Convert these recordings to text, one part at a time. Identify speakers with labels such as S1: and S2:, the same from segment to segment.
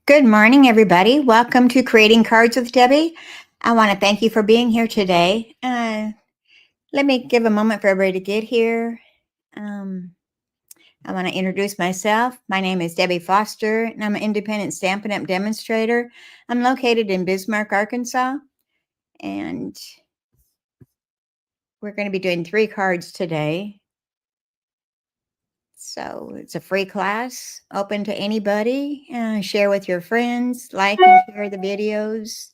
S1: Good morning, everybody. Welcome to Creating Cards with Debbie. I want to thank you for being here today. Let me give a moment for everybody to get here. I want to introduce myself. My name is Debbie Foster, and I'm an independent Stampin' Up! Demonstrator. I'm located in Bismarck, Arkansas, and we're going to be doing 3 cards today. So it's a free class, open to anybody. Share with your friends, like and share the videos.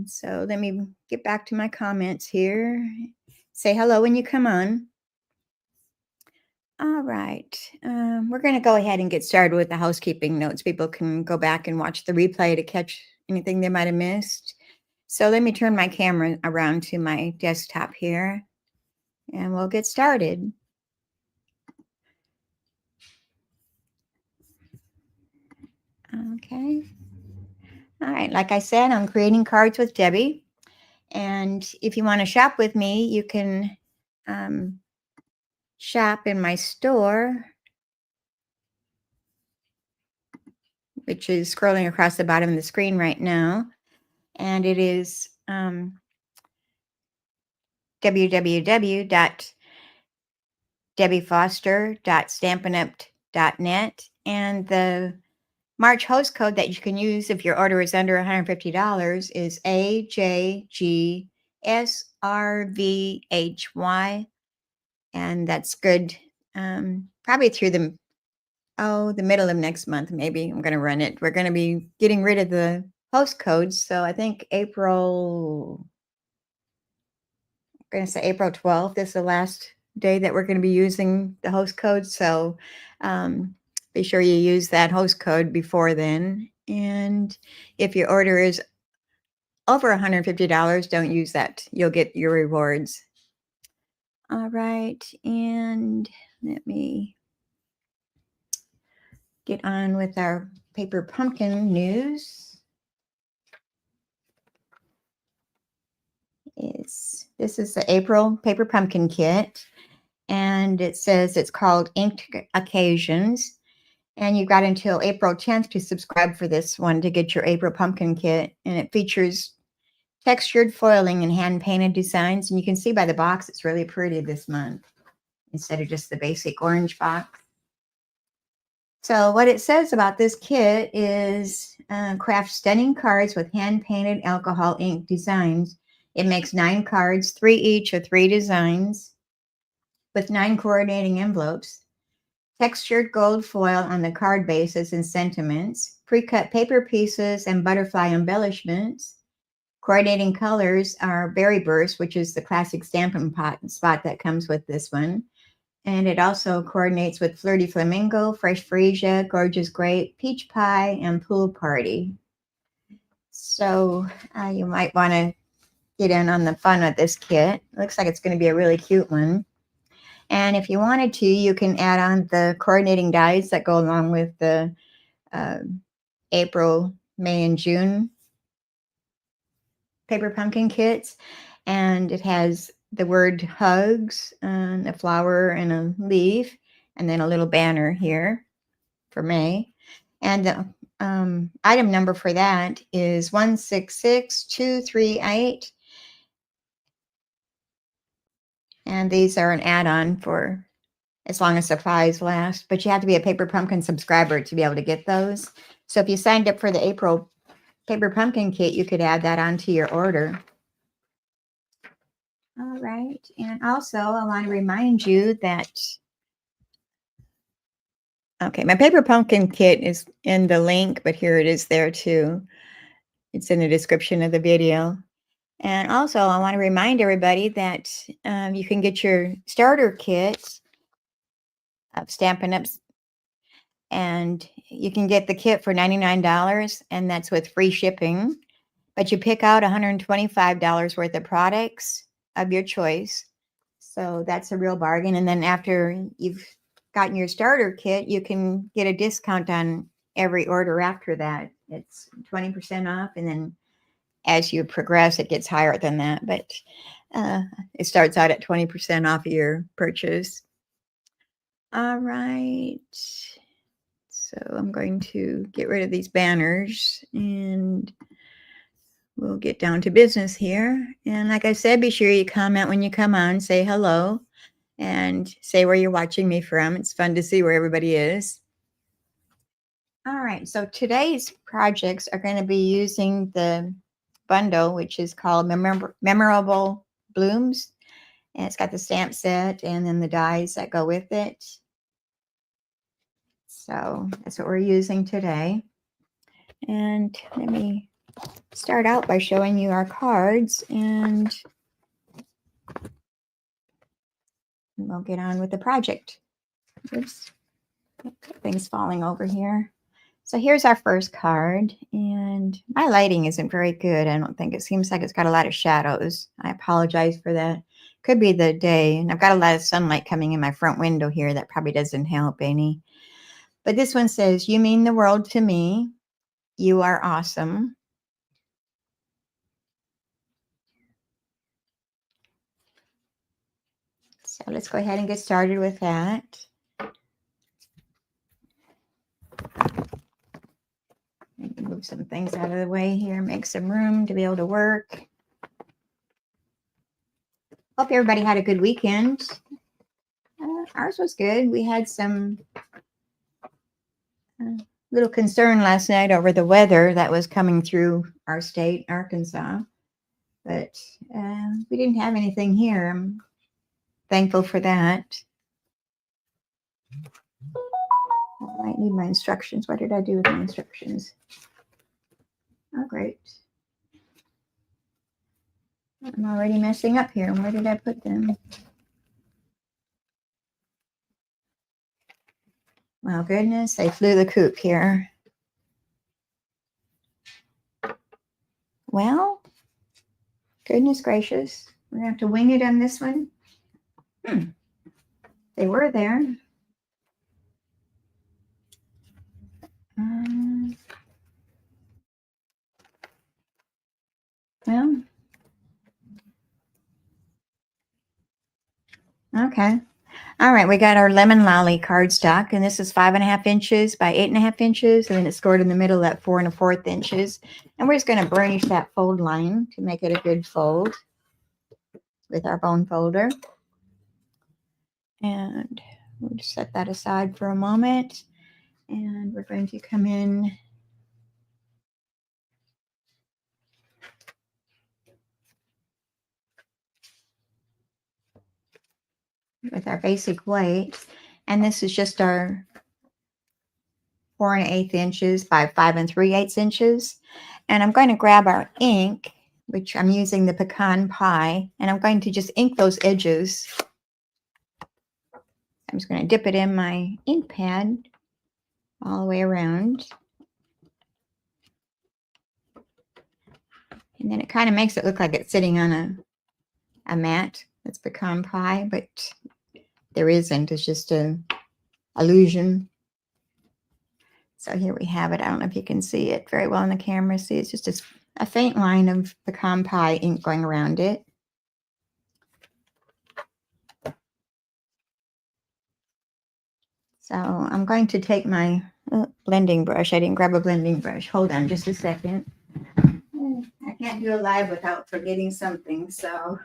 S1: So let me get back to my comments here. Say hello when you come on. All right. We're going to go ahead and get started with the housekeeping notes. People can go back and watch the replay to catch anything they might have missed. So let me turn my camera around to my desktop here, and we'll get started. Okay. All right. Like I said, I'm creating cards with Debbie. And if you want to shop with me, you can shop in my store, which is scrolling across the bottom of the screen right now. And it is www.debbiefoster.stampinup.net. And the March host code that you can use if your order is under $150 is AJGSRVHY. And that's good probably through the middle of next month. Maybe I'm going to run it. We're going to be getting rid of the host codes. So I think April 12th is the last day that we're going to be using the host code. So be sure you use that host code before then. And if your order is over $150, don't use that. You'll get your rewards. All right. And let me get on with our paper pumpkin news. This is the April paper pumpkin kit, and it says it's called Inked Occasions, and you've got until April 10th to subscribe for this one to get your April pumpkin kit. And it features textured foiling and hand painted designs, and you can see by the box it's really pretty this month instead of just the basic orange box. So what it says about this kit is craft stunning cards with hand-painted alcohol ink designs. It makes 9 cards, 3 each of 3 designs, with 9 coordinating envelopes, textured gold foil on the card bases and sentiments, pre-cut paper pieces and butterfly embellishments. Coordinating colors are Berry Burst, which is the classic Stampin' spot that comes with this one. And it also coordinates with Flirty Flamingo, Fresh Freesia, Gorgeous Grape, Peach Pie, and Pool Party. So you might want to get in on the fun with this kit. Looks like it's going to be a really cute one. And if you wanted to, you can add on the coordinating dies that go along with the April, May, and June paper pumpkin kits. And it has the word hugs, and a flower and a leaf, and then a little banner here for May. And the item number for that is 166238. And these are an add-on for as long as supplies last, but you have to be a Paper Pumpkin subscriber to be able to get those. So if you signed up for the April Paper Pumpkin kit, you could add that onto your order. All right. And also, I want to remind you that, okay, my Paper Pumpkin kit is in the link, but here it is there too. It's in the description of the video. And also, I want to remind everybody that you can get your starter kits of Stampin' Up! And you can get the kit for $99, and that's with free shipping. But you pick out $125 worth of products of your choice. So that's a real bargain. And then after you've gotten your starter kit, you can get a discount on every order after that. It's 20% off, and then as you progress, it gets higher than that. But it starts out at 20% off of your purchase. All right. Let's So I'm going to get rid of these banners and we'll get down to business here. And like I said, be sure you comment when you come on, say hello, and say where you're watching me from. It's fun to see where everybody is. All right, so today's projects are going to be using the bundle, which is called Memorable Blooms. And it's got the stamp set and then the dies that go with it. So that's what we're using today. And let me start out by showing you our cards, and we'll get on with the project. Oops, things falling over here. So here's our first card, and my lighting isn't very good. I don't think. It seems like it's got a lot of shadows. I apologize for that. Could be the day, and I've got a lot of sunlight coming in my front window here. That probably doesn't help any. But this one says, "You mean the world to me. You are awesome." So let's go ahead and get started with that. Move some things out of the way here, make some room to be able to work. Hope everybody had a good weekend. Ours was good. We had some little concern last night over the weather that was coming through our state, Arkansas. But we didn't have anything here. I'm thankful for that. I might need my instructions. What did I do with my instructions? Oh, great. I'm already messing up here. Where did I put them? Well, goodness, they flew the coop here. Well, goodness gracious. We're going to have to wing it on this one. They were there. Well, okay. All right, we got our Lemon Lolly cardstock, and this is 5.5 inches by 8.5 inches, and then it's scored in the middle at 4 1/4 inches. And we're just going to burnish that fold line to make it a good fold with our bone folder. And we'll just set that aside for a moment, and we're going to come in with our basic white, and this is just our 4 1/8 inches by 5 3/8 inches. And I'm going to grab our ink, which I'm using the pecan pie, and I'm going to just ink those edges. I'm just going to dip it in my ink pad all the way around. And then it kind of makes it look like it's sitting on a mat. That's pecan pie, but there isn't. It's just an illusion. So here we have it. I don't know if you can see it very well on the camera. See, it's just a faint line of pecan pie ink going around it. So I'm going to take my blending brush. I didn't grab a blending brush. Hold on just a second. I can't do a live without forgetting something. So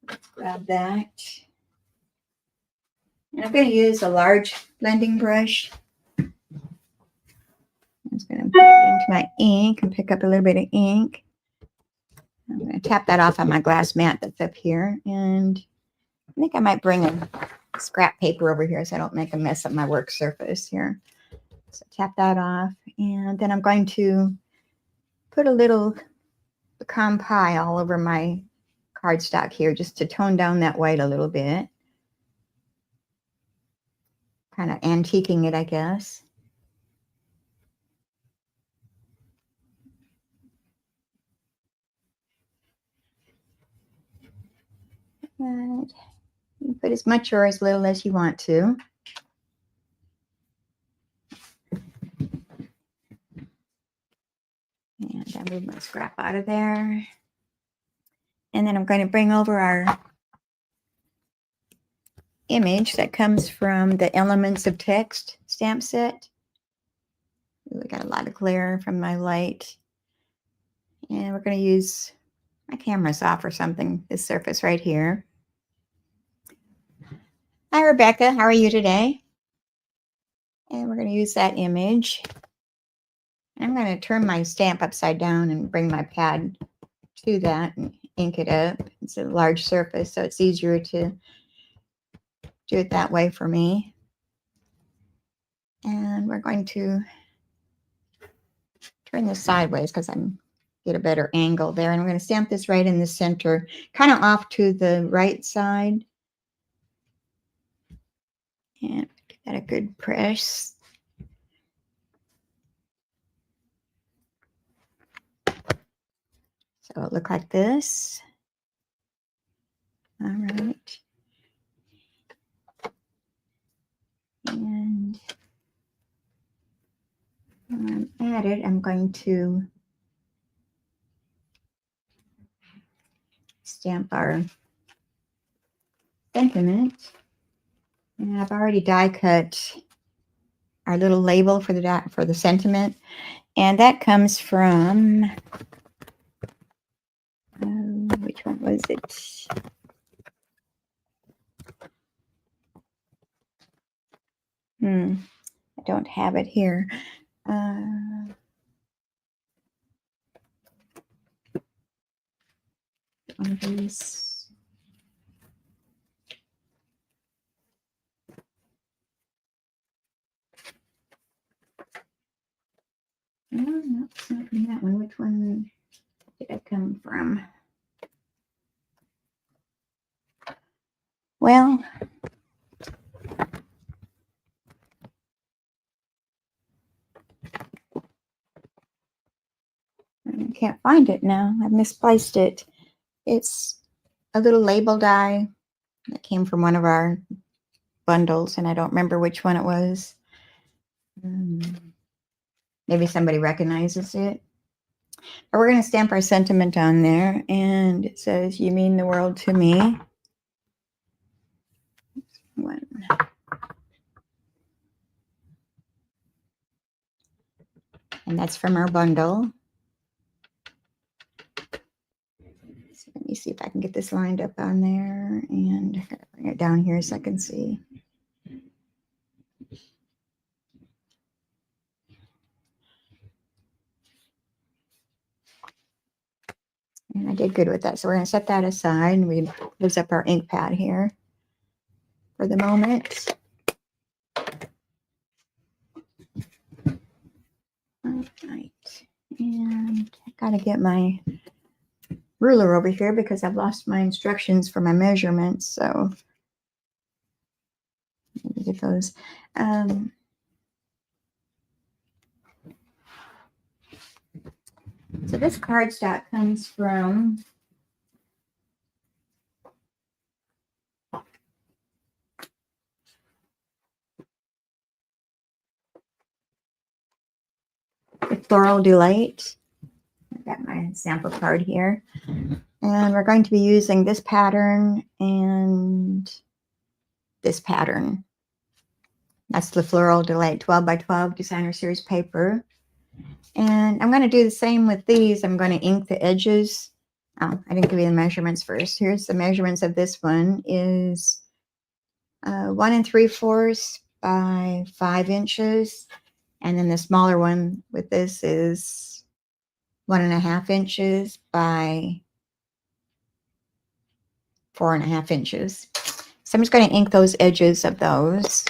S1: let's grab that. And I'm going to use a large blending brush. I'm just going to put it into my ink and pick up a little bit of ink. I'm going to tap that off on my glass mat that's up here. And I think I might bring a scrap paper over here so I don't make a mess of my work surface here. So tap that off. And then I'm going to put a little pecan pie all over my cardstock here just to tone down that white a little bit. Kind of antiquing it, I guess. And you put as much or as little as you want to. And I move my scrap out of there. And then I'm going to bring over our image that comes from the Elements of Text stamp set. We got a lot of glare from my light. And we're going to use, my camera's off or something, this surface right here. Hi, Rebecca. How are you today? And we're going to use that image. I'm going to turn my stamp upside down and bring my pad to that and ink it up. It's a large surface, so it's easier to do it that way for me. And we're going to turn this sideways because I'm get a better angle there. And I'm going to stamp this right in the center, kind of off to the right side. And give that a good press. So it'll look like this. All right. And when I'm at it, I'm going to stamp our sentiment. And I've already die cut our little label for the sentiment. And that comes from, which one was it? I don't have it here. One of these. No, it's not from that one. Which one did it come from? Well, I can't find it now. I've misplaced it. It's a little label die that came from one of our bundles, and I don't remember which one it was. Maybe somebody recognizes it. But we're going to stamp our sentiment on there, and it says, "You mean the world to me." One. And that's from our bundle. So let me see if I can get this lined up on there, and bring it down here so I can see. And I did good with that. So we're going to set that aside, and we close up our ink pad here for the moment. All right. And I got to get my ruler over here because I've lost my instructions for my measurements. So let me get those. So this cardstock comes from the Floral Delight. I've got my sample card here. And we're going to be using this pattern and this pattern. That's the Floral Delight 12 by 12 designer series paper. And I'm going to do the same with these. I'm going to ink the edges. Oh, I didn't give you the measurements first. Here's the measurements of this one is 1 3/4 by 5 inches. And then the smaller one with this is 1 1/2 inches by 4 1/2 inches. So I'm just going to ink those edges of those.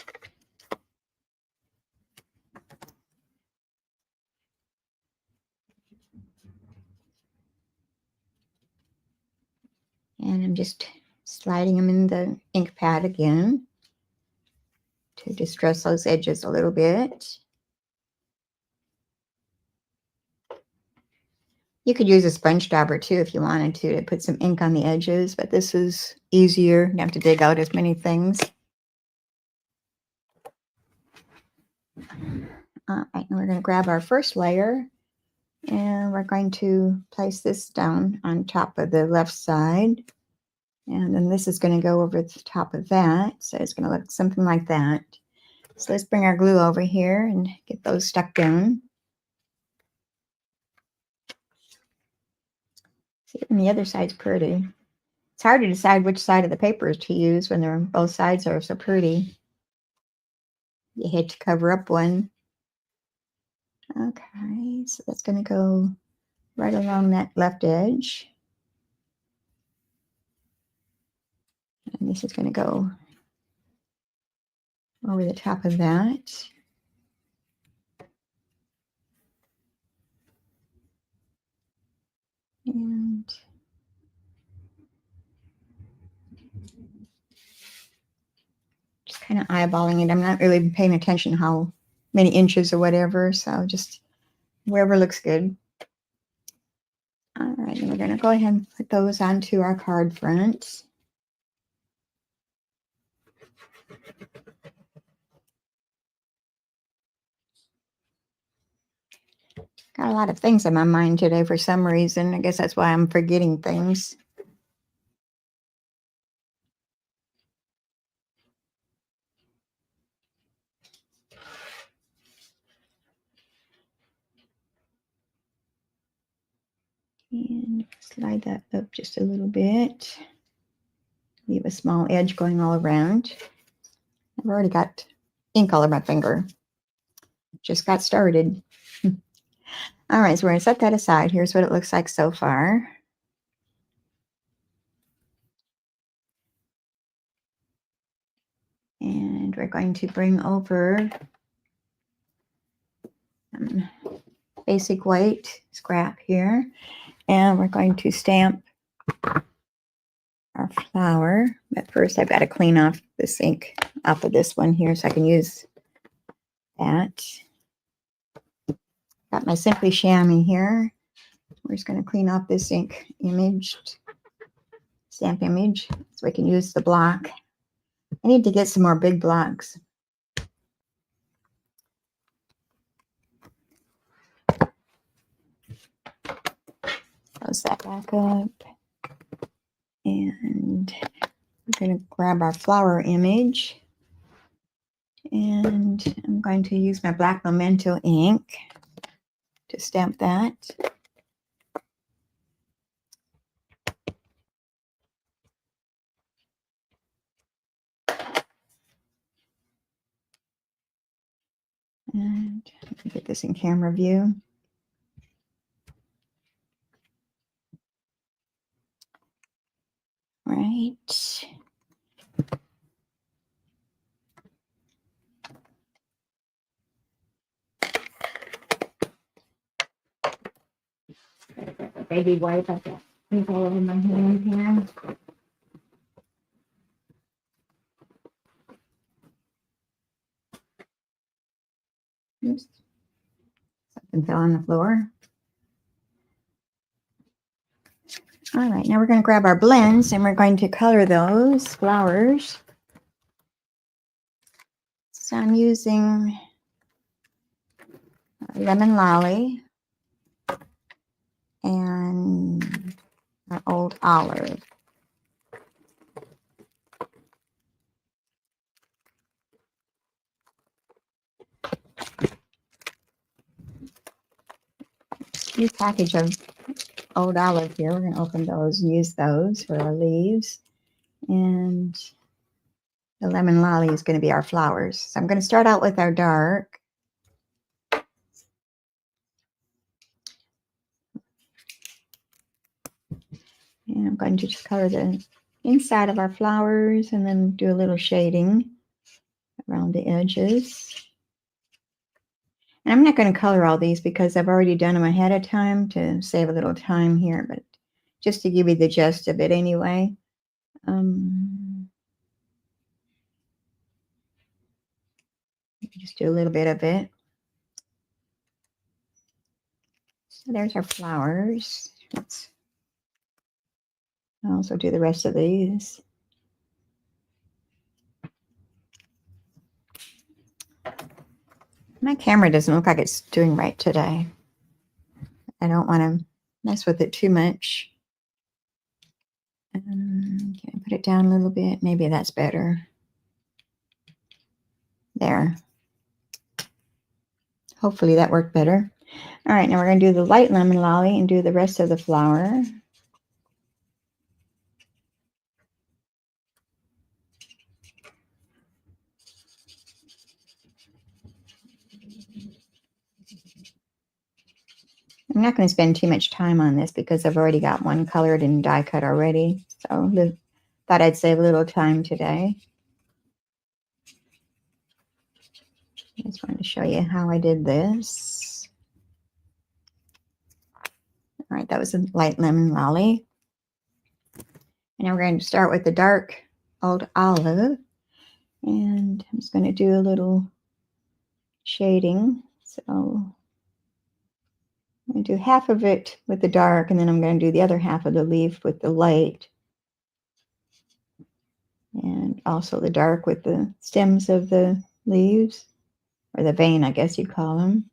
S1: And I'm just sliding them in the ink pad again to distress those edges a little bit. You could use a sponge dauber too if you wanted to put some ink on the edges, but this is easier. You don't have to dig out as many things. All right, and we're going to grab our first layer, and we're going to place this down on top of the left side. And then this is going to go over the top of that. So it's going to look something like that. So let's bring our glue over here and get those stuck down. See, and the other side's pretty. It's hard to decide which side of the paper to use when they're both sides are so pretty. You hate to cover up one. Okay, so that's going to go right along that left edge. And this is going to go over the top of that. And just kind of eyeballing it. I'm not really paying attention how many inches or whatever, so just wherever looks good. All right, and we're going to go ahead and put those onto our card front. Got a lot of things in my mind today for some reason. I guess that's why I'm forgetting things. And slide that up just a little bit. Leave a small edge going all around. I've already got ink all over my finger. Just got started. All right, so we're going to set that aside. Here's what it looks like so far. And we're going to bring over some basic white scrap here. And we're going to stamp our flower. But first I've got to clean off this ink off of this one here so I can use that. Got my Simply Chamois here. We're just going to clean off this ink stamp image so we can use the block. I need to get some more big blocks. Close that back up. And we're going to grab our flower image. And I'm going to use my black memento ink to stamp that. And let me get this in camera view. Right. Baby wipe, I've got ink all over my hand here. Oops. Something fell on the floor. All right, now we're going to grab our blends and we're going to color those flowers. So I'm using Lemon Lolly and our Old Olive. New package of Old Olive here. We're going to open those and use those for our leaves. And the Lemon Lolly is going to be our flowers. So I'm going to start out with our dark. And I'm going to just color the inside of our flowers and then do a little shading around the edges. And I'm not going to color all these because I've already done them ahead of time to save a little time here, but just to give you the gist of it anyway. Just do a little bit of it. So there's our flowers. Let's also do the rest of these. My camera doesn't look like it's doing right today. I don't want to mess with it too much. Can I put it down a little bit? Maybe that's better. There. Hopefully that worked better. All right, now we're going to do the light lemon lolly and do the rest of the flower. I'm not going to spend too much time on this because I've already got one colored and die cut already. So thought I'd save a little time today. I just wanted to show you how I did this. All right, that was a light lemon lolly. And now we're going to start with the dark old olive. And I'm just going to do a little shading. So I'm going to do half of it with the dark, and then I'm going to do the other half of the leaf with the light. And also the dark with the stems of the leaves, or the vein, I guess you'd call them.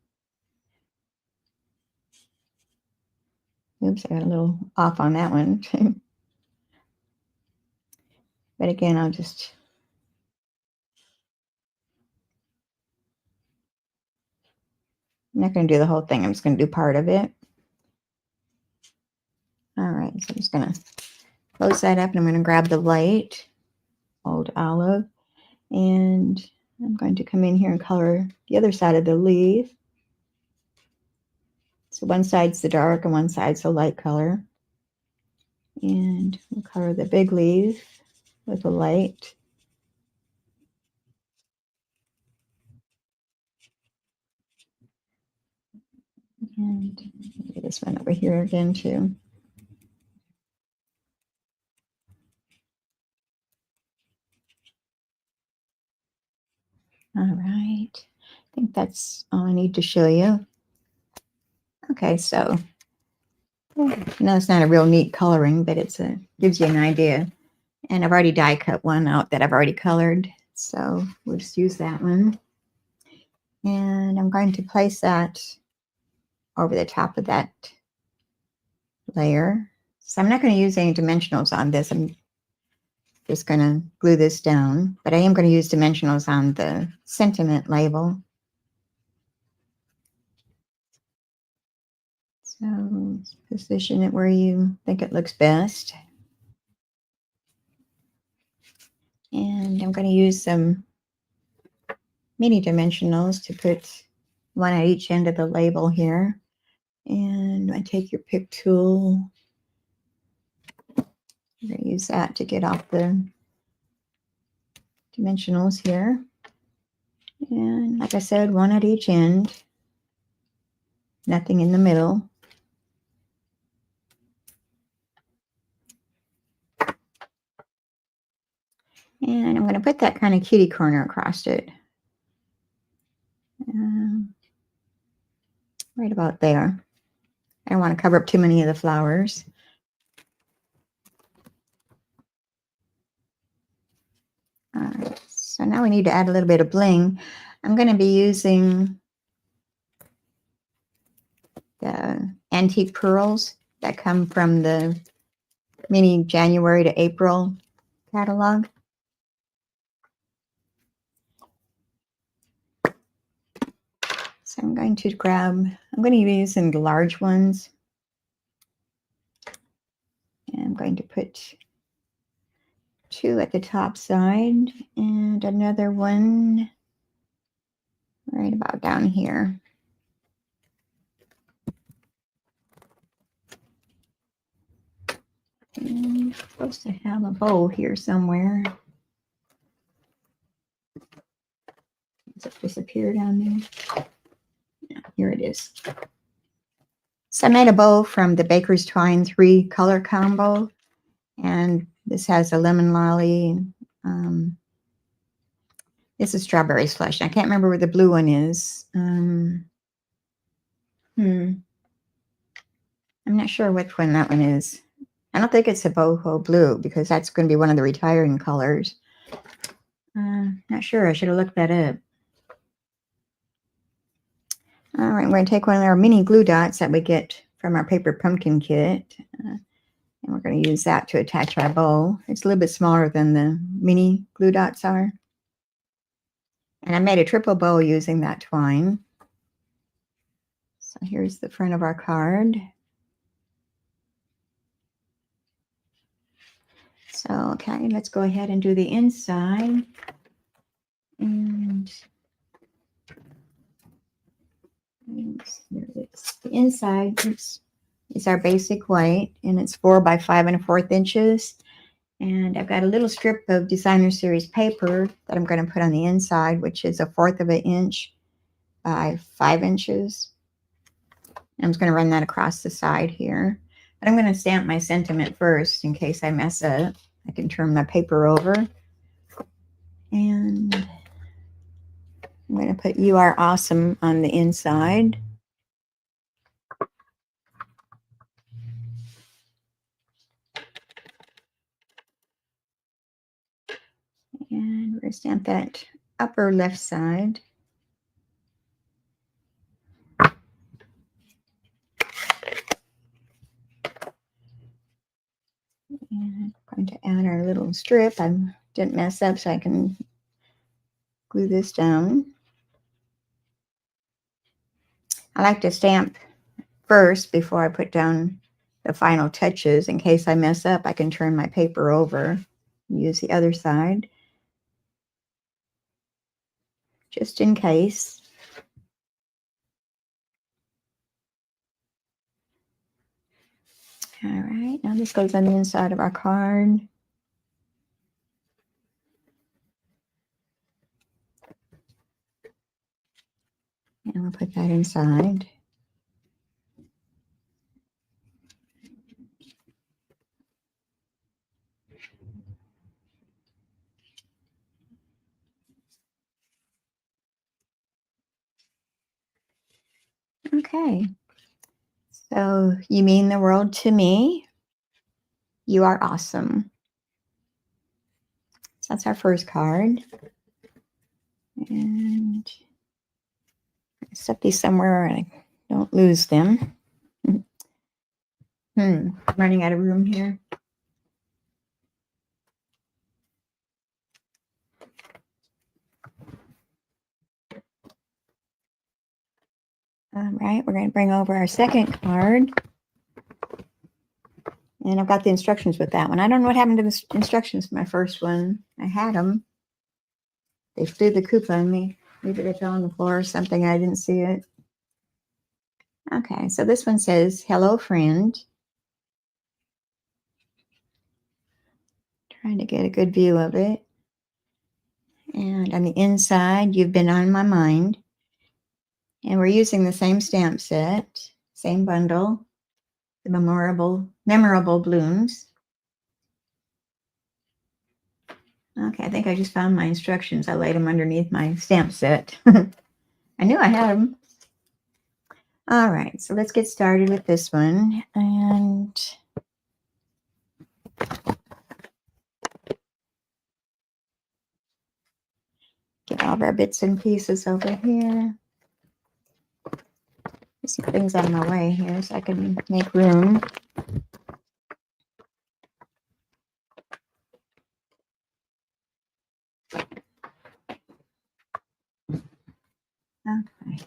S1: Oops, I got a little off on that one. But again, I'm not going to do the whole thing. I'm just going to do part of it. All right, so I'm just going to close that up, and I'm going to grab the light, old olive, and I'm going to come in here and color the other side of the leaf. So one side's the dark and one side's the light color. And we'll color the big leaf with the light. And do this one over here again too. All right, I think that's all I need to show you. Okay, so no, it's not a real neat coloring, but gives you an idea. And I've already die cut one out that I've already colored, so we'll just use that one. And I'm going to place that over the top of that layer. So I'm not going to use any dimensionals on this. I'm just going to glue this down, but I am going to use dimensionals on the sentiment label. So position it where you think it looks best. And I'm going to use some mini dimensionals to put one at each end of the label here. And I take your pick tool. I'm going to use that to get off the dimensionals here. And like I said, one at each end. Nothing in the middle. And I'm going to put that kind of kitty corner across it. Right about there. I don't want to cover up too many of the flowers. All right, so now we need to add a little bit of bling. I'm going to be using the antique pearls that come from the mini January to April catalog. So I'm going to be using the large ones. And I'm going to put 2 at the top side and another one right about down here. And I'm supposed to have a bow here somewhere. Does it disappear down there? Yeah, here it is. So I made a bow from the Baker's Twine 3-color combo. And this has a lemon lolly. This is strawberry slush. I can't remember where the blue one is. I'm not sure which one that one is. I don't think it's a boho blue because that's going to be one of the retiring colors. Not sure. I should have looked that up. All right, we're going to take one of our mini glue dots that we get from our paper pumpkin kit. And we're going to use that to attach our bow. It's a little bit smaller than the mini glue dots are. And I made a triple bow using that twine. So here's the front of our card. So, okay, let's go ahead and do the inside. And here it is. The inside is our basic white, and it's 4 by 5 1/4 inches. And I've got a little strip of designer series paper that I'm going to put on the inside, which is 1/4 of an inch by 5 inches. I'm just going to run that across the side here. But I'm going to stamp my sentiment first in case I mess up. I can turn my paper over. And I'm going to put "You Are Awesome" on the inside. And we're going to stamp that upper left side. And I'm going to add our little strip. I didn't mess up, so I can glue this down. I like to stamp first before I put down the final touches. In case I mess up, I can turn my paper over and use the other side, just in case. All right, now this goes on the inside of our card. And we'll put that inside. Okay. So, you mean the world to me. You are awesome. So that's our first card. And set these somewhere and I don't lose them. I'm running out of room here. All right, we're going to bring over our second card. And I've got the instructions with that one. I don't know what happened to the instructions for my first one. I had them. They flew the coop on me. Maybe they fell on the floor or something. I didn't see it. Okay, so this one says, "Hello, friend." Trying to get a good view of it. And on the inside, "You've been on my mind." And we're using the same stamp set, same bundle, the memorable blooms. Okay, I think I just found my instructions. I laid them underneath my stamp set. I knew I had them. All right, so let's get started with this one. And get all of our bits and pieces over here. There's some things out of my way here so I can make room. Okay.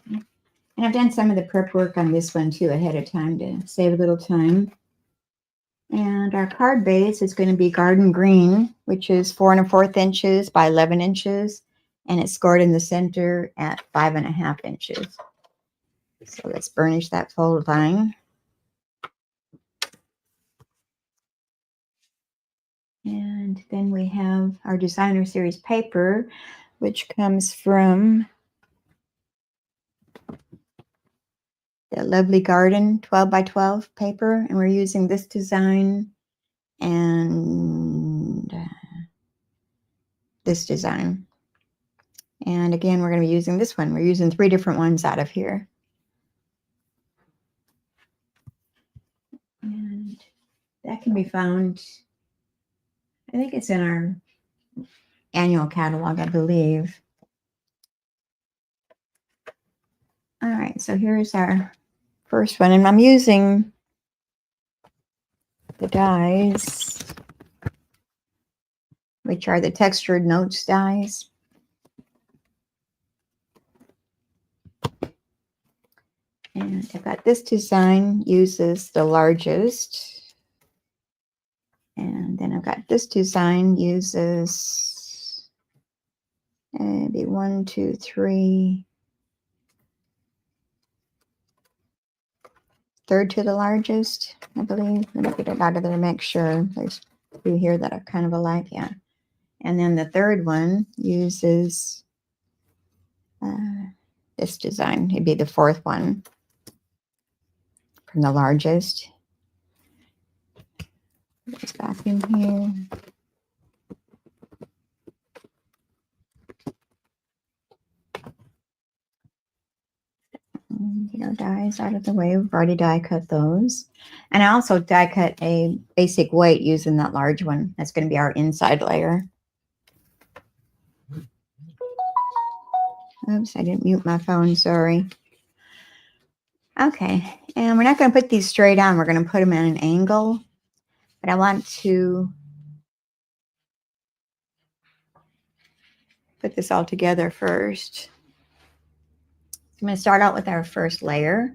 S1: And I've done some of the prep work on this one too ahead of time to save a little time. And our card base is going to be Garden Green, which is 4 1/4 inches by 11 inches. And it's scored in the center at 5 1/2 inches. So let's burnish that fold line. And then we have our designer series paper, which comes from the Lovely Garden 12 by 12 paper. And we're using this design and this design. And again, we're going to be using this one. We're using 3 different ones out of here. And that can be found, I think it's in our annual catalog, I believe. All right, so here's our first one. And I'm using the dies, which are the Textured Notes dies. And I've got this design uses the largest. And then I've got this design uses maybe 1, 2, 3, third to the largest, I believe. Let me get it out of there, make sure. There's two here that are kind of alike, yeah. And then the third one uses this design. It'd be the fourth one from the largest. Put this back in here. Get our dies out of the way. We've already die cut those. And I also die cut a basic weight using that large one. That's going to be our inside layer. Oops, I didn't mute my phone, sorry. Okay, and we're not going to put these straight on. We're going to put them at an angle. But I want to put this all together first. I'm going to start out with our first layer,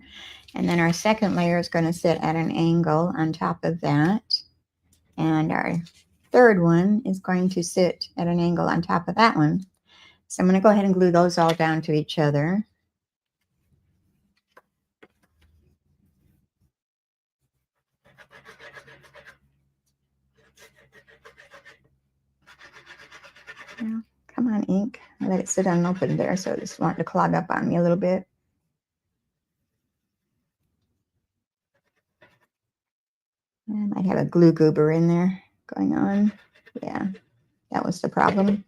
S1: and then our second layer is going to sit at an angle on top of that. And our third one is going to sit at an angle on top of that one. So I'm going to go ahead and glue those all down to each other. Now, come on, ink. I let it sit unopened there, so it's wanting to clog up on me a little bit. I might have a glue goober in there going on. Yeah, that was the problem.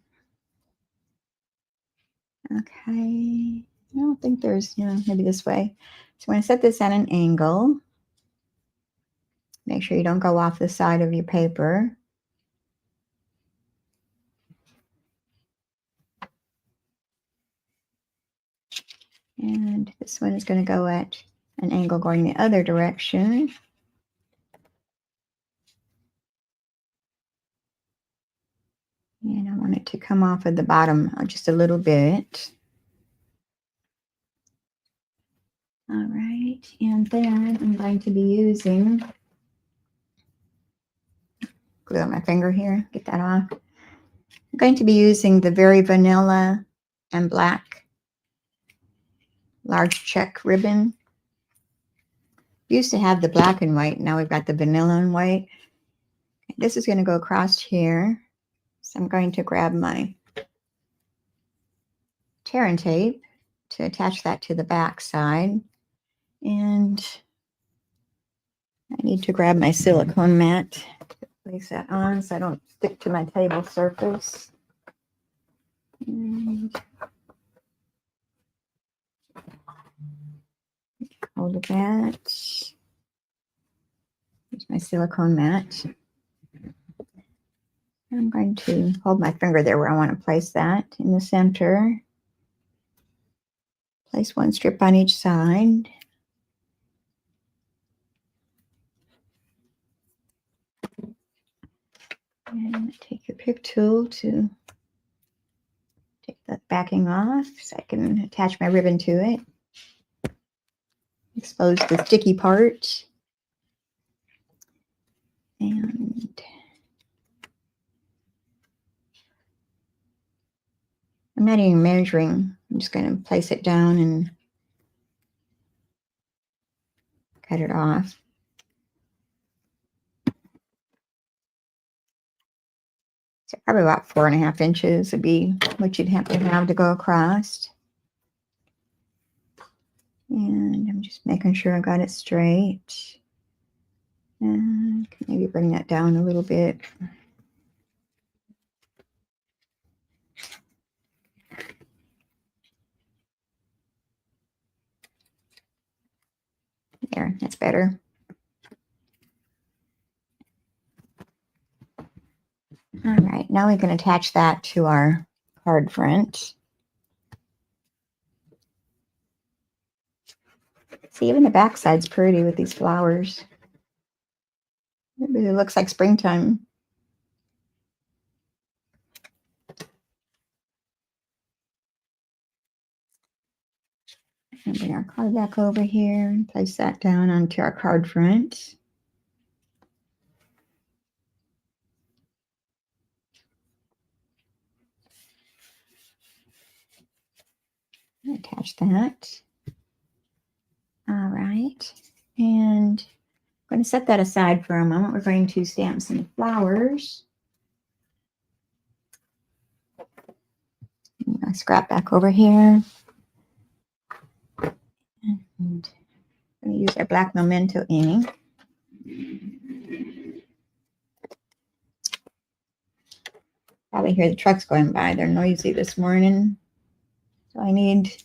S1: Okay, I don't think there's, maybe this way. So I'm going to set this at an angle. Make sure you don't go off the side of your paper. And this one is going to go at an angle going the other direction. And I want it to come off at the bottom just a little bit. All right, and then I'm going to be using, glue on my finger here, get that off. I'm going to be using the Very Vanilla and Black large check ribbon. We used to have the black and white, now we've got the vanilla and white. This is going to go across here. So I'm going to grab my tear and tape to attach that to the back side. And I need to grab my silicone mat, place that on so I don't stick to my table surface. And hold of that. Here's my silicone mat. I'm going to hold my finger there where I want to place that in the center. Place one strip on each side. And take your pick tool to take that backing off so I can attach my ribbon to it. Expose the sticky part. And I'm not even measuring. I'm just going to place it down and cut it off. So probably about 4.5 inches would be what you'd have to go across. And I'm just making sure I got it straight. And maybe bring that down a little bit. There, that's better. All right, now we can attach that to our card front. See, even the back side's pretty with these flowers. It really looks like springtime. And bring our card back over here and place that down onto our card front. Attach that. All right. And I'm going to set that aside for a moment. We're going to stamp some flowers. I scrap back over here. And I'm going to use our black memento ink. Probably hear the trucks going by. They're noisy this morning. So I need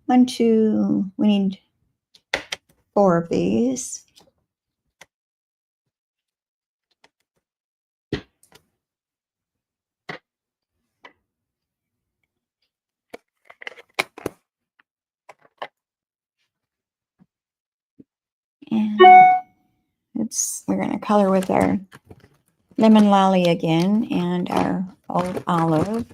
S1: we need 4 of these. And we're going to color with our lemon lolly again and our old olive.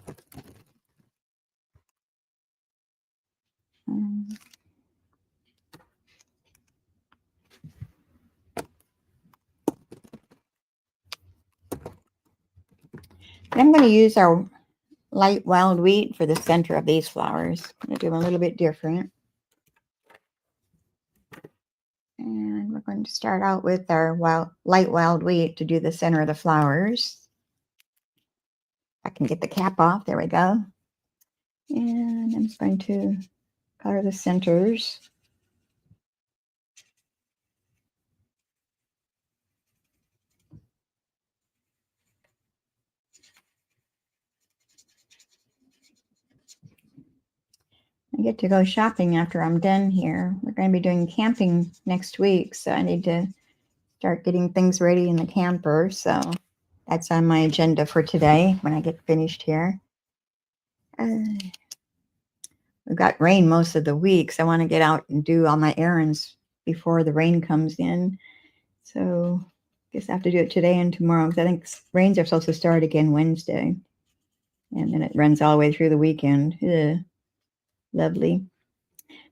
S1: I'm going to use our light wild wheat for the center of these flowers. I'm going to do them a little bit different. And we're going to start out with our light wild wheat to do the center of the flowers. I can get the cap off. There we go. And I'm just going to color the centers. I get to go shopping after I'm done here. We're going to be doing camping next week, so I need to start getting things ready in the camper. So that's on my agenda for today when I get finished here. We've got rain most of the week, so I want to get out and do all my errands before the rain comes in. So I guess I have to do it today and tomorrow, because I think rains are supposed to start again Wednesday. And then it runs all the way through the weekend. Ugh. Lovely.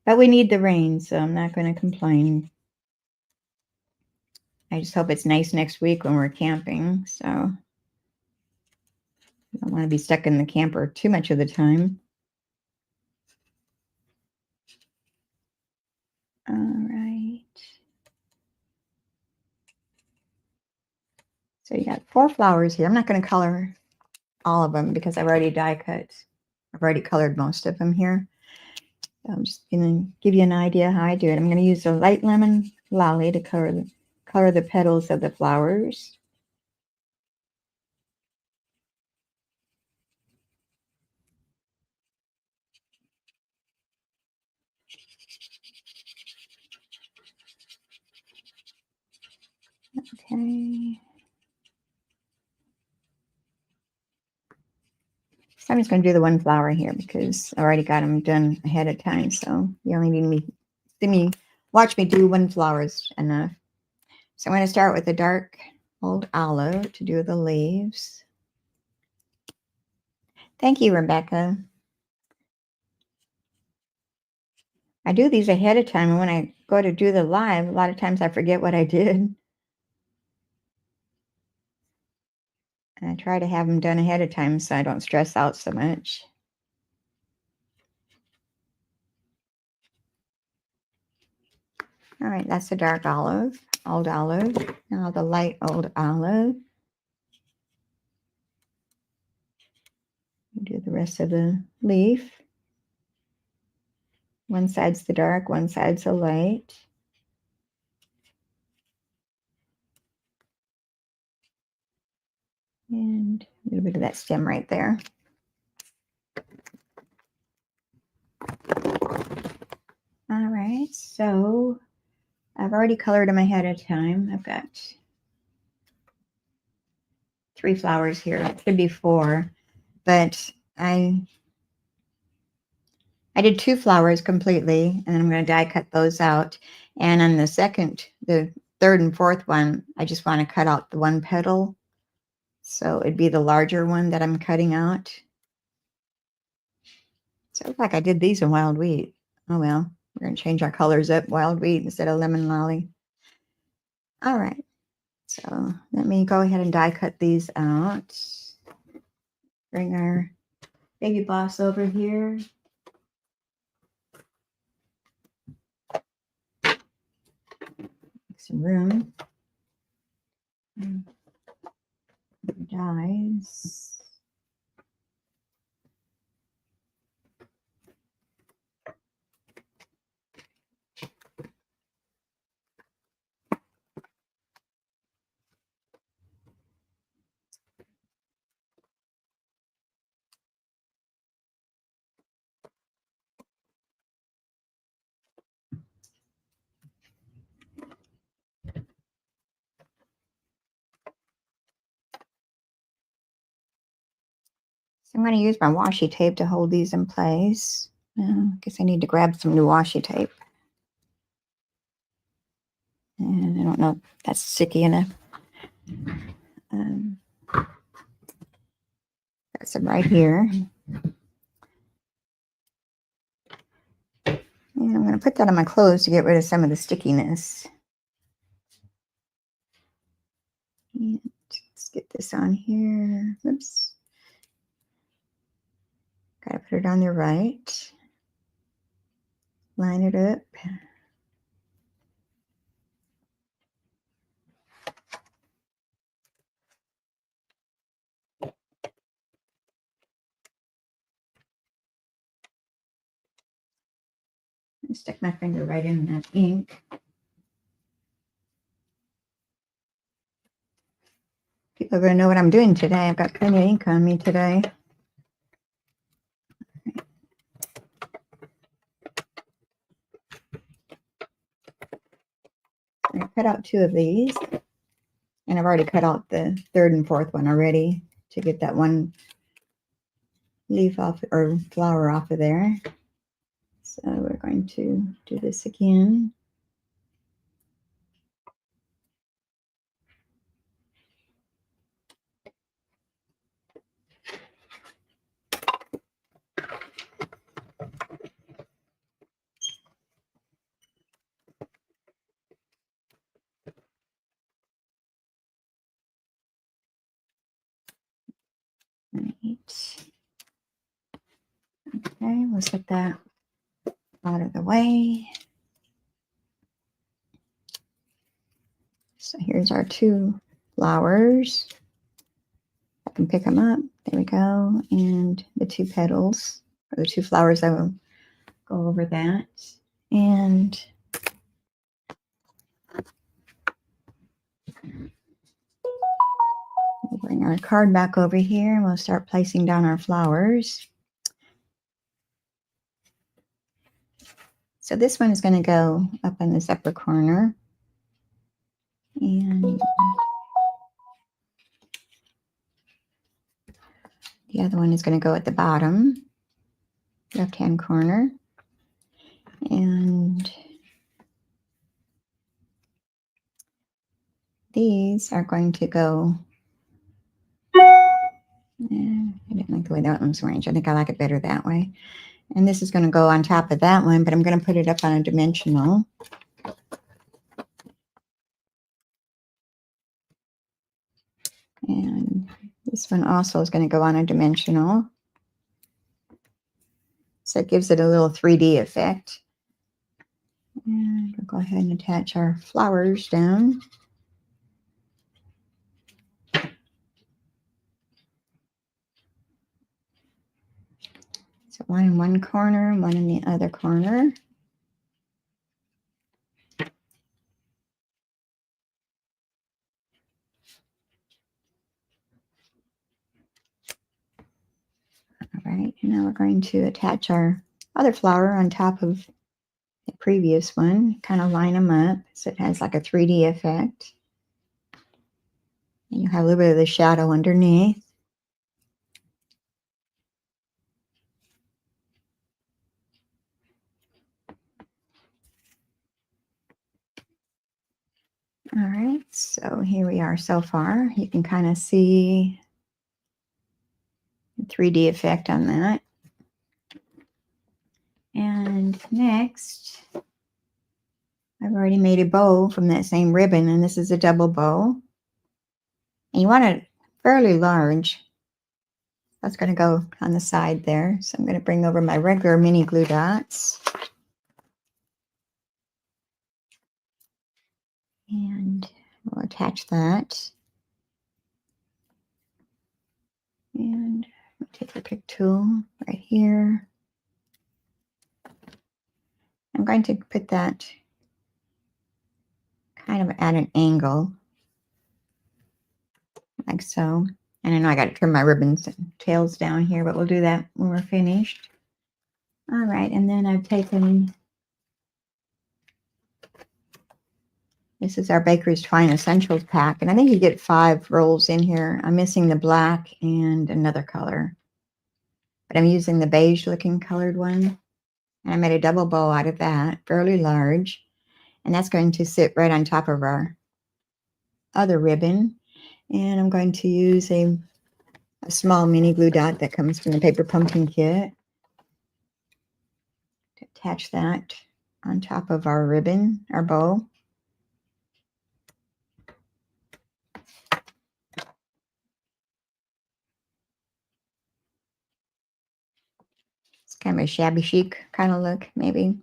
S1: But we need the rain, so I'm not going to complain. I just hope it's nice next week when we're camping. So I don't want to be stuck in the camper too much of the time. All right. So you got 4 flowers here. I'm not going to color all of them because I've already die cut. I've already colored most of them here. I'm just going to give you an idea how I do it. I'm going to use a light lemon lolly to color the petals of the flowers. Okay. So I'm just going to do the 1 flower here because I already got them done ahead of time. So you only need watch me do 1 flower is enough. So I'm going to start with the dark old olive to do the leaves. Thank you, Rebecca. I do these ahead of time, and when I go to do the live, a lot of times I forget what I did. And I try to have them done ahead of time so I don't stress out so much. All right, that's the dark olive, old olive. Now the light old olive. Do the rest of the leaf. One side's the dark, one side's the light. And a little bit of that stem right there. All right, so I've already colored them ahead of time. I've got 3 flowers here. It should be 4, but I did 2 flowers completely, and I'm going to die cut those out. And on the 3rd and 4th one, I just want to cut out the 1 petal. So it'd be the larger one that I'm cutting out. So it looks like I did these in wild wheat. Oh well, We're going to change our colors up, wild wheat instead of lemon lolly. All right, so let me go ahead and die cut these out. Bring our baby boss over here. Make some room. Dies. So I'm going to use my washi tape to hold these in place. I guess I need to grab some new washi tape. And I don't know if that's sticky enough. Got some right here. And I'm going to put that on my clothes to get rid of some of the stickiness. And let's get this on here. Oops. Got to put it on there right. Line it up. Stick my finger right in that ink. People are going to know what I'm doing today. I've got plenty of ink on me today. I cut out 2 of these. And I've already cut out the 3rd and 4th one already to get that one leaf off or flower off of there. So we're going to do this again. Right. Okay, we'll set that out of the way. So here's our 2 flowers. I can pick them up. There we go. And the 2 petals, or the 2 flowers, I will go over that. And we'll bring our card back over here and we'll start placing down our flowers. So this one is going to go up in this upper corner. And the other one is going to go at the bottom, left-hand corner. And these are going to go, I didn't like the way that one was arranged. I think I like it better that way. And this is going to go on top of that one, but I'm going to put it up on a dimensional. And this one also is going to go on a dimensional. So it gives it a little 3D effect. And we'll go ahead and attach our flowers down. So one in one corner, one in the other corner. All right, and now we're going to attach our other flower on top of the previous one, kind of line them up so it has like a 3D effect. And you have a little bit of the shadow underneath. All right, so here we are so far. You can kind of see the 3D effect on that. And And next, I've already made a bow from that same ribbon, and this is a double bow. And you want it fairly large. That's going to go on the side there. So I'm going to bring over my regular mini glue dots. And we'll attach that. And I'll take the pick tool right here. I'm going to put that kind of at an angle, like so. And I know I got to trim my ribbons and tails down here, but we'll do that when we're finished. All right, and then I've taken, this is our Baker's Twine Essentials pack, and I think you get 5 rolls in here. I'm missing the black and another color, but I'm using the beige looking colored one. And I made a double bow out of that, fairly large, and that's going to sit right on top of our other ribbon. And I'm going to use a small mini glue dot that comes from the Paper Pumpkin Kit to attach that on top of our ribbon, our bow. It's kind of a shabby chic kind of look, maybe.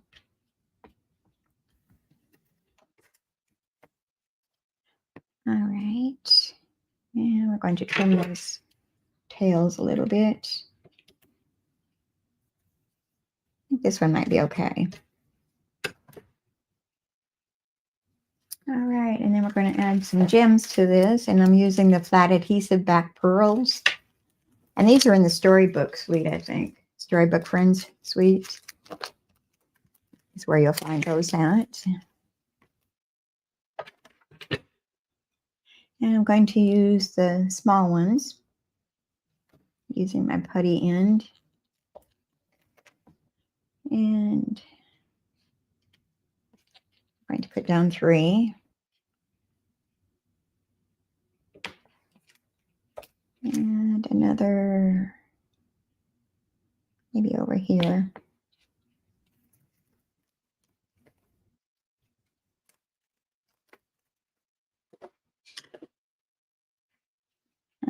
S1: All right, and we're going to trim those tails a little bit. I think this one might be okay. All right, and then we're going to add some gems to this, and I'm using the flat adhesive back pearls. And these are in the Storybook Suite, I think. Storybook Friends Suite is where you'll find those at. And I'm going to use the small ones, using my putty end. And I'm going to put down 3. And another, maybe over here.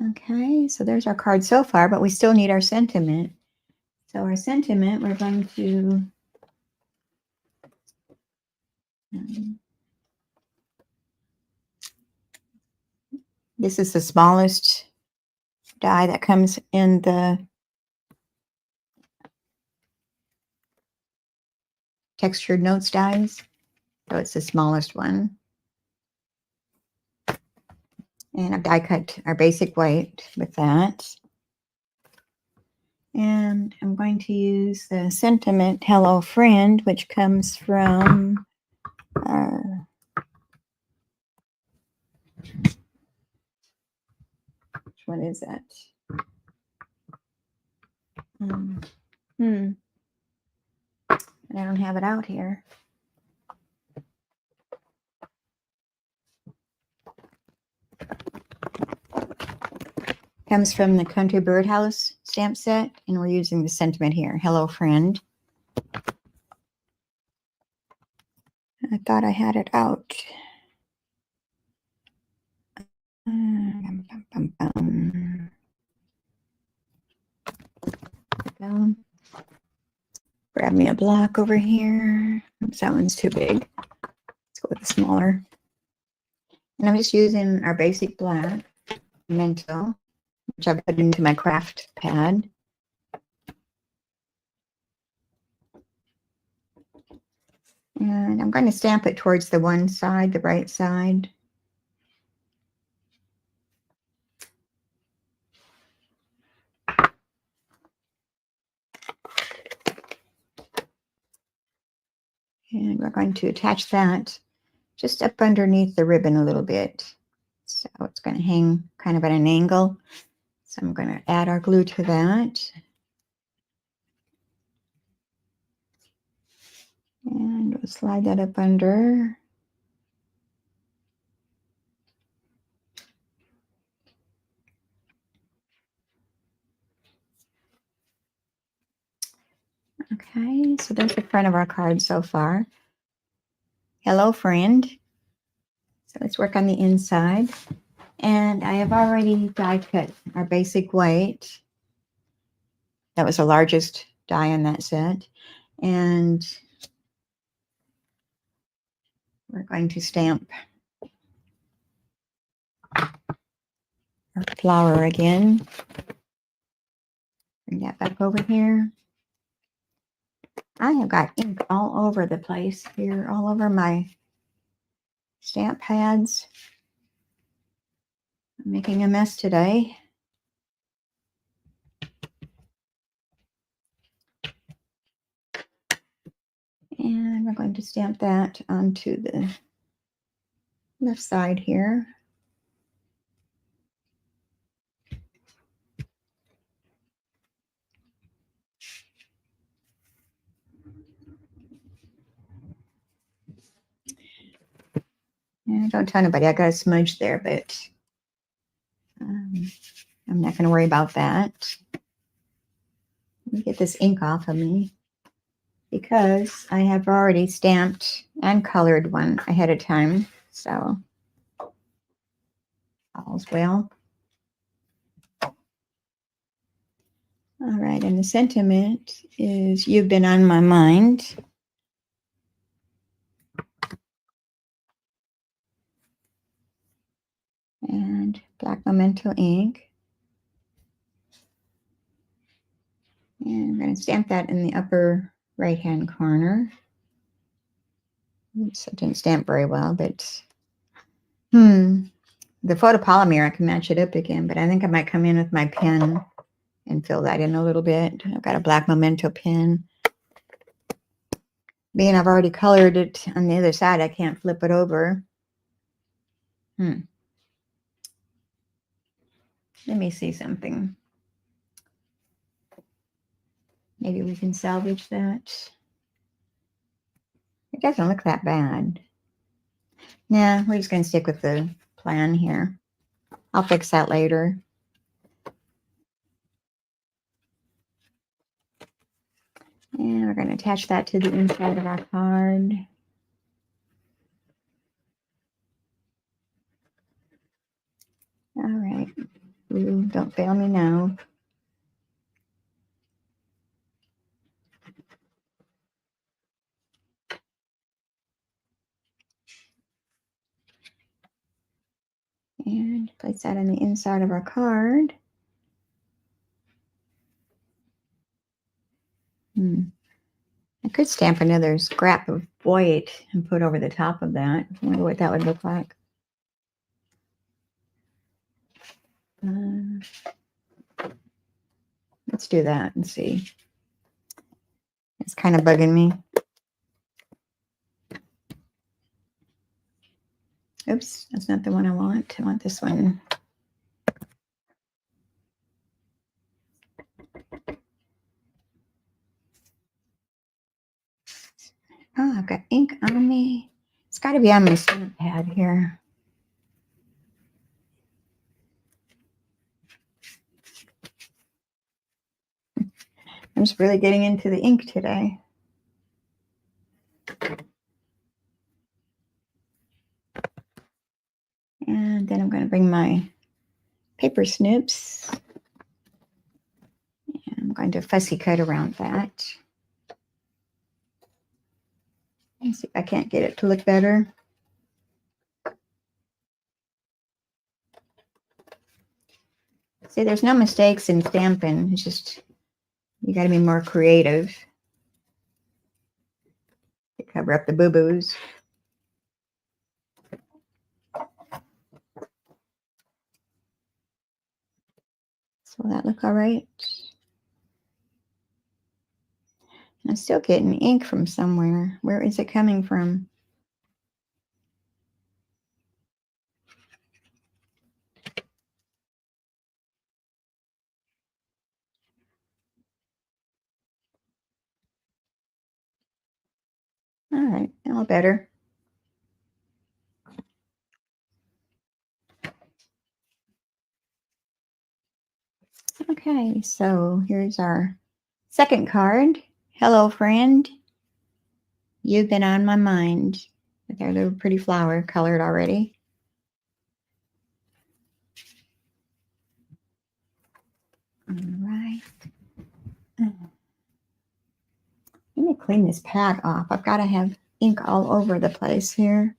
S1: Okay, so there's our card so far, but we still need our sentiment. So our sentiment, we're going to this is the smallest die that comes in the textured notes dies. So it's the smallest one. And I've die cut our basic white with that. And I'm going to use the sentiment Hello Friend, which comes from which one is that? I don't have it out here. Comes from the Country Birdhouse stamp set, and we're using the sentiment here, Hello Friend. I thought I had it out. Grab me a block over here. Oops, that one's too big. Let's go with the smaller. And I'm just using our basic black Mento, which I've put into my craft pad. And I'm going to stamp it towards the one side, the right side. And we're going to attach that just up underneath the ribbon a little bit. So it's going to hang kind of at an angle. So I'm going to add our glue to that. And we'll slide that up under. Okay, Okay, so there's the front of our card so far. Hello, friend. So let's work on the inside. And I have already die cut our basic white. That was the largest die in that set. And we're going to stamp our flower again. Bring that back over here. I have got ink all over the place here, all over my stamp pads. I'm making a mess today. And we're going to stamp that onto the left side here. And don't tell anybody I got a smudge there, but I'm not going to worry about that. Let me get this ink off of me because I have already stamped and colored one ahead of time. So all's well. All right, and the sentiment is you've been on my mind. And black memento ink. And I'm going to stamp that in the upper right-hand corner. Oops, I didn't stamp very well, but the photopolymer, I can match it up again, but I think I might come in with my pen and fill that in a little bit. I've got a black memento pen. Being I've already colored it on the other side, I can't flip it over. Let me see something. Maybe we can salvage that. It doesn't look that bad. Nah, we're just going to stick with the plan here. I'll fix that later. And we're going to attach that to the inside of our card. All right. Ooh, don't fail me now. And place that on the inside of our card. I could stamp another scrap of white and put over the top of that. I wonder what that would look like. Let's do that and see. It's kind of bugging me. Oops, that's not the one I want. I want this one. Oh, I've got ink on me. It's got to be on my stamp pad here. I'm just really getting into the ink today. And then I'm going to bring my paper snips. And I'm going to fussy cut around that. Let's see if I can't get it to look better. See, there's no mistakes in stamping. It's just, you got to be more creative to cover up the boo-boos. So will that look all right? I'm still getting ink from somewhere. Where is it coming from? All right, all better. Okay, so here's our second card. Hello, friend. You've been on my mind. With our little pretty flower colored already. All right. Let me clean this pad off. I've got to have ink all over the place here.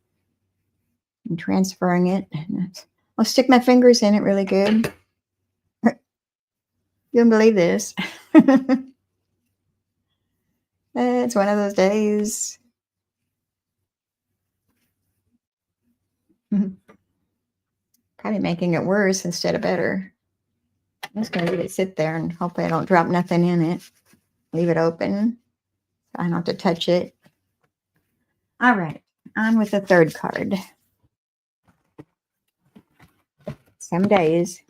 S1: I'm transferring it. I'll stick my fingers in it really good. You wouldn't believe this. It's one of those days. Probably making it worse instead of better. I'm just going to leave it sit there and hopefully I don't drop nothing in it. Leave it open. I don't have to touch it. All right, on with the third card. Some days.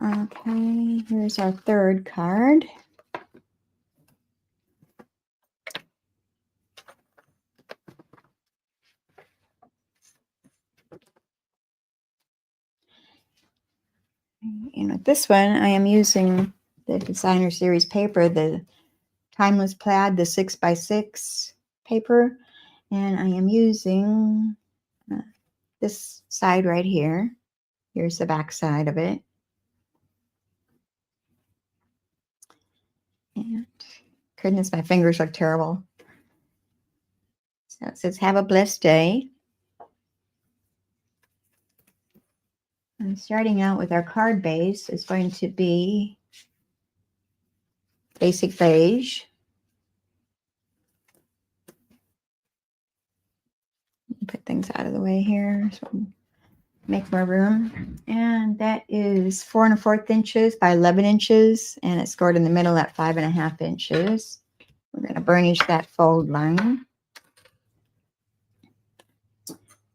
S1: Okay, here's our third card. And with this one, I am using the Designer Series paper, the Timeless Plaid, the 6x6 paper. And I am using this side right here. Here's the back side of it. And goodness, my fingers look terrible. So it says, have a blessed day. And starting out with our card base is going to be basic beige. Put things out of the way here so make more room. And that is 4 1/4 inches by 11 inches, and it's scored in the middle at 5 1/2 inches. We're going to burnish that fold line.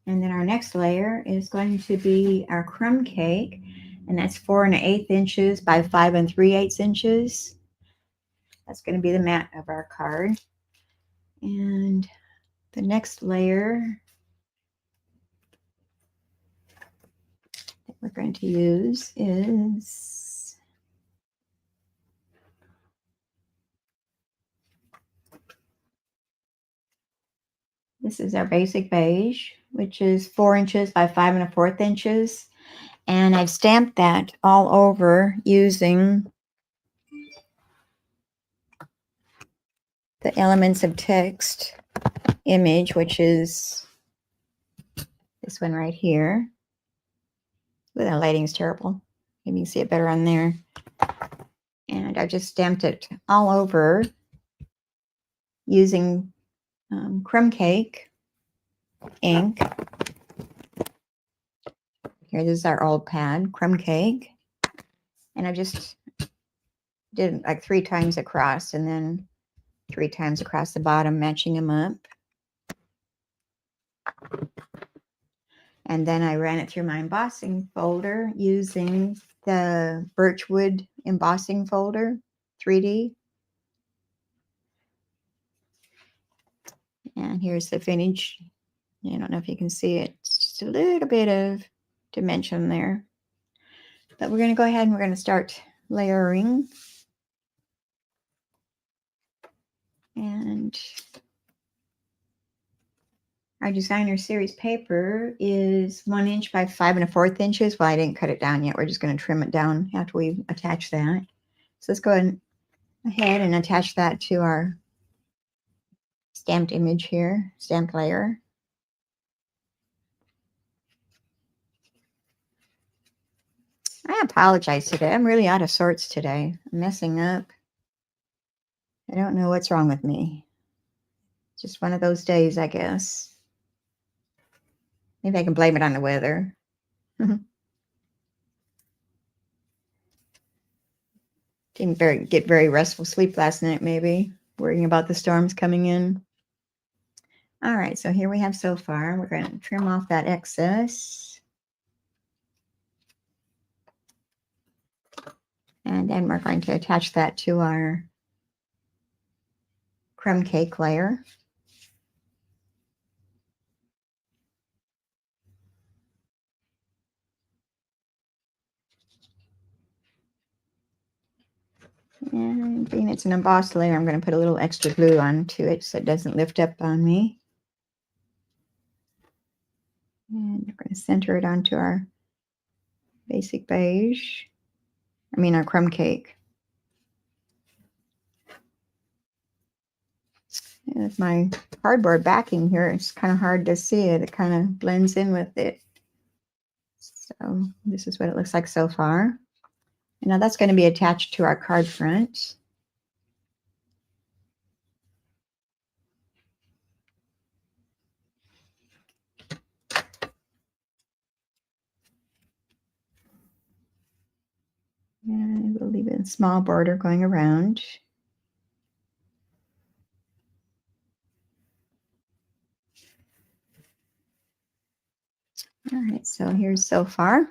S1: And then our next layer is going to be our crumb cake, and that's 4 1/8 inches by 5 3/8 inches. That's going to be the mat of our card. And the next layer that we're going to use is this is our basic beige, which is 4 inches by 5 1/4 inches. And I've stamped that all over using the Elements of Text image, which is this one right here. Ooh, that lighting is terrible. Maybe you can see it better on there. And I just stamped it all over using crumb cake ink. Here, this is our old pad, crumb cake. And I just did it like 3 times across and then 3 times across the bottom, matching them up. And then I ran it through my embossing folder using the Birchwood embossing folder, 3D. And here's the finish. I don't know if you can see it. It's just a little bit of dimension there. But we're going to go ahead and we're going to start layering. And our Designer Series paper is 1 inch by 5 1/4 inches. Well, I didn't cut it down yet. We're just going to trim it down after we attach that. So let's go ahead and attach that to our stamped image here, stamped layer. I apologize today. I'm really out of sorts today. I'm messing up. I don't know what's wrong with me. Just one of those days, I guess. Maybe I can blame it on the weather. Didn't get very restful sleep last night, maybe. Worrying about the storms coming in. All right, so here we have so far. We're going to trim off that excess. And then we're going to attach that to our crumb cake layer. And being it's an embossed layer, I'm going to put a little extra glue onto it so it doesn't lift up on me. And we're going to center it onto our basic beige. I mean our crumb cake. And with my cardboard backing here, it's kind of hard to see it. It kind of blends in with it. So this is what it looks like so far. And now that's going to be attached to our card front. And we'll leave a small border going around. All right, so here's so far.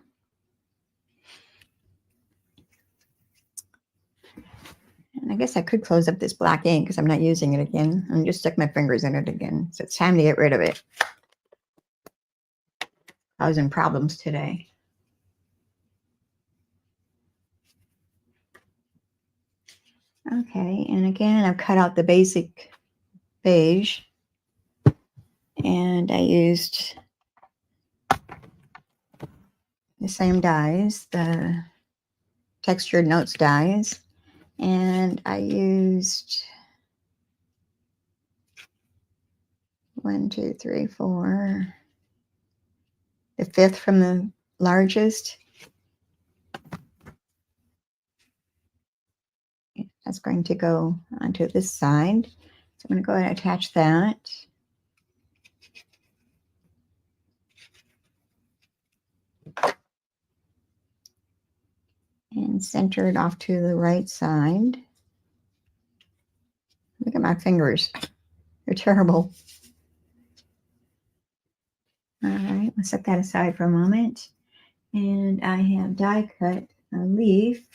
S1: And I guess I could close up this black ink because I'm not using it again. And just stuck my fingers in it again. So it's time to get rid of it. Causing problems today. Okay, and again, I've cut out the basic beige. And I used the same dies, the textured notes dies. And I used 1, 2, 3, 4. The 5th from the largest. That's going to go onto this side. So I'm going to go ahead and attach that. And center it off to the right side. Look at my fingers. They're terrible. All right, let's set that aside for a moment. And I have die cut a leaf.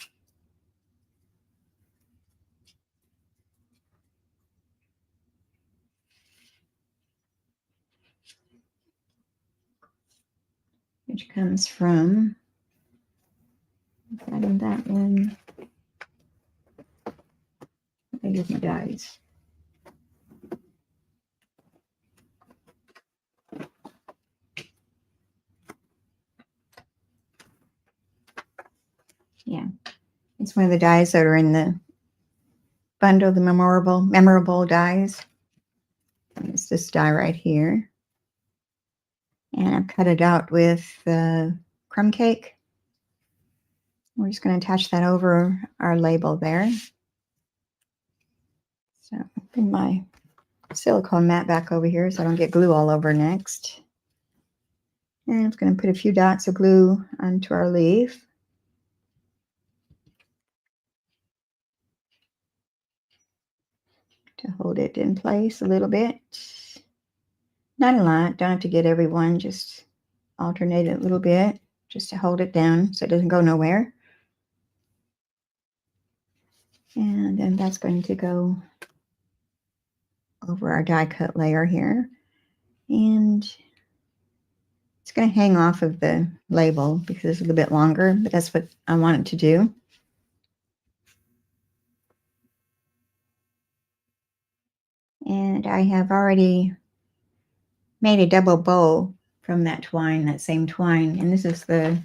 S1: Which comes from that one. I use my dies. Yeah, it's one of the dies that are in the bundle, the memorable dies. It's this die right here. And I've cut it out with the crumb cake. We're just going to attach that over our label there. So bring my silicone mat back over here so I don't get glue all over next. And I'm just going to put a few dots of glue onto our leaf. To hold it in place a little bit. Not a lot, don't have to get every one, just alternate it a little bit just to hold it down so it doesn't go nowhere. And then that's going to go over our die cut layer here. And it's going to hang off of the label because it's a little bit longer, but that's what I want it to do. And I have already made a double bow from that twine, that same twine. And this is the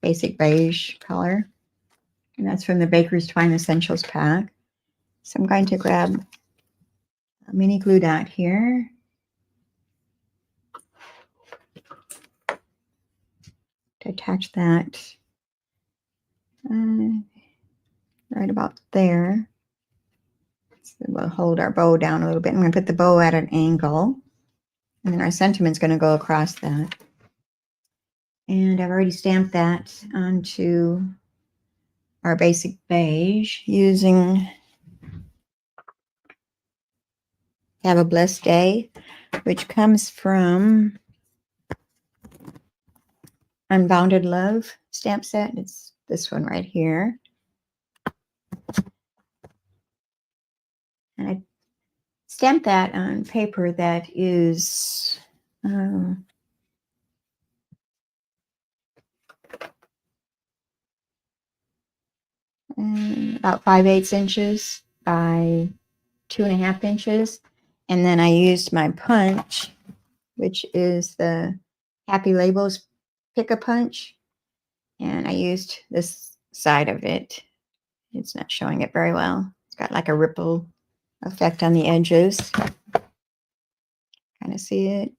S1: basic beige color. And that's from the Baker's Twine Essentials pack. So I'm going to grab a mini glue dot here. To attach that right about there. So we'll hold our bow down a little bit. I'm going to put the bow at an angle. And then our sentiment's going to go across that. And I've already stamped that onto our basic beige using Have a Blessed Day, which comes from Unbounded Love stamp set. It's this one right here. And I stamped that on paper that is about 5/8 inches by 2.5 inches. And then I used my punch, which is the Happy Labels Pick-a-Punch. And I used this side of it. It's not showing it very well. It's got like a ripple effect on the edges. Kind of see it.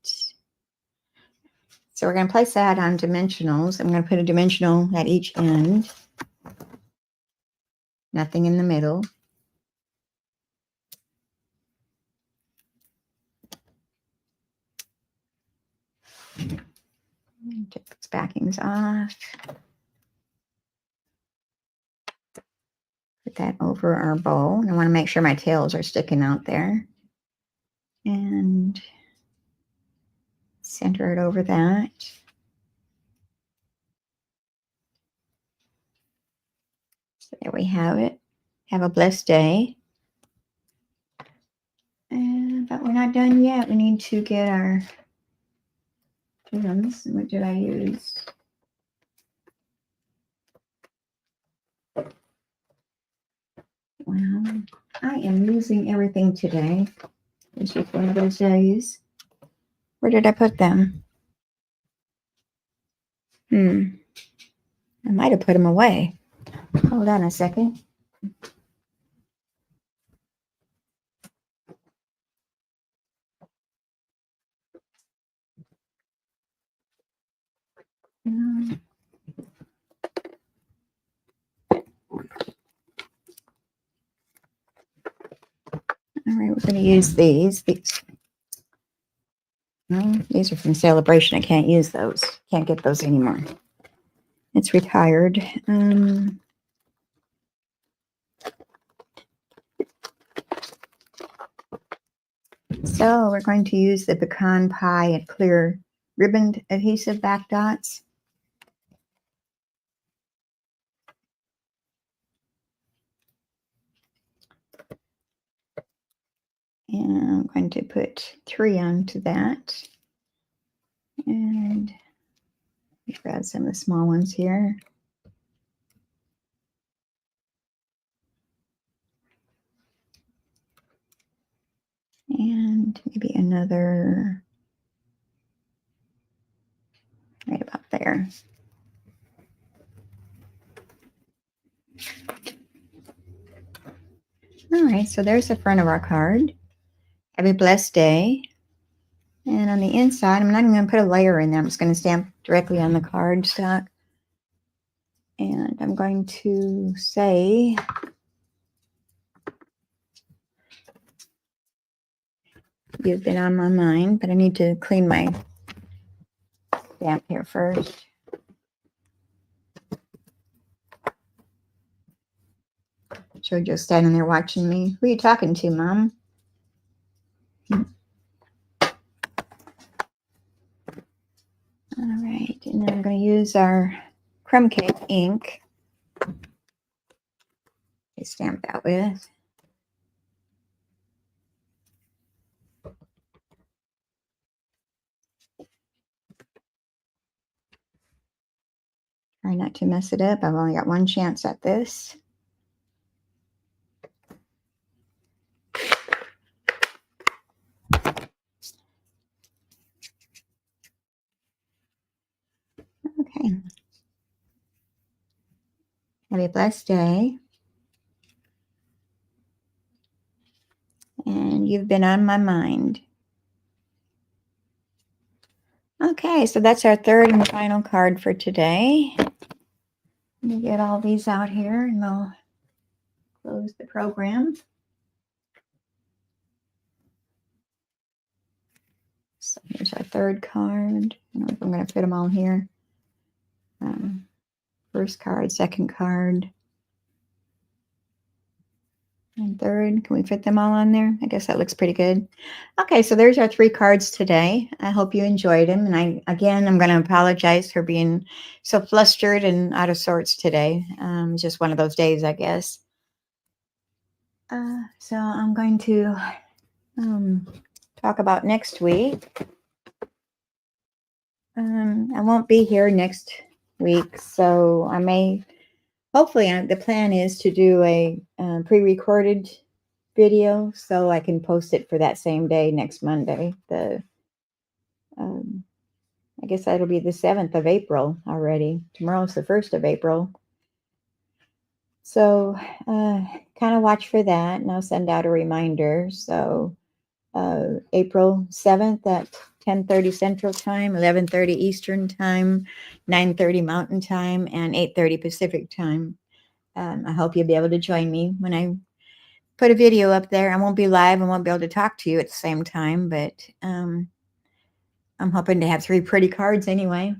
S1: So we're going to place that on dimensionals. I'm going to put a dimensional at each end. Nothing in the middle. Take those backings off. Put that over our bowl. I want to make sure my tails are sticking out there. And center it over that. So there we have it. Have a blessed day. But we're not done yet. We need to get our trims. What did I use? Well, I am losing everything today. It's just one of those days. Where did I put them? I might have put them away. Hold on a second. All right, we're going to use these. These are from Celebration. I can't use those. Can't get those anymore. It's retired. So we're going to use the Pecan Pie and clear ribbon adhesive back dots. And I'm going to put 3 onto that. And grab some of the small ones here. And maybe another right about there. All right, so there's the front of our card. Have a blessed day. And on the inside, I'm not even going to put a layer in there. I'm just going to stamp directly on the card stock. And I'm going to say, you've been on my mind, but I need to clean my stamp here first. Jojo's standing there watching me. Who are you talking to, Mom? All right, and then I'm going to use our crumb cake ink to stamp that with. Try not to mess it up. I've only got one chance at this. Okay. Have a blessed day. And you've been on my mind. Okay, so that's our third and final card for today. Let me get all these out here and we'll close the program. So here's our third card. I don't know if I'm going to fit them all here. First card, second card, and third. Can we fit them all on there? I guess that looks pretty good. Okay, so there's our 3 cards today. I hope you enjoyed them. And I'm going to apologize for being so flustered and out of sorts today. Just one of those days, I guess. So I'm going to talk about next week. I won't be here next week, so I may hopefully the plan is to do a pre-recorded video so I can post it for that same day next Monday. I guess that'll be the 7th of April already. Tomorrow's the 1st of April. So kind of watch for that, and I'll send out a reminder. So April 7th at 10:30 Central Time, 11:30 Eastern Time, 9:30 Mountain Time, and 8:30 Pacific Time. I hope you'll be able to join me when I put a video up there. I won't be live and won't be able to talk to you at the same time, but I'm hoping to have 3 pretty cards anyway.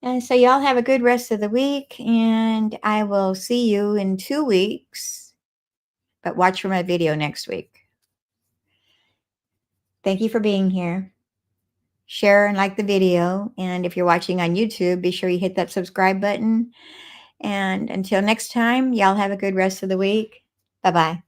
S1: And so y'all have a good rest of the week, and I will see you in 2 weeks, but watch for my video next week. Thank you for being here. Share and like the video, and if you're watching on YouTube, be sure you hit that subscribe button. And until next time, y'all have a good rest of the week. Bye-bye.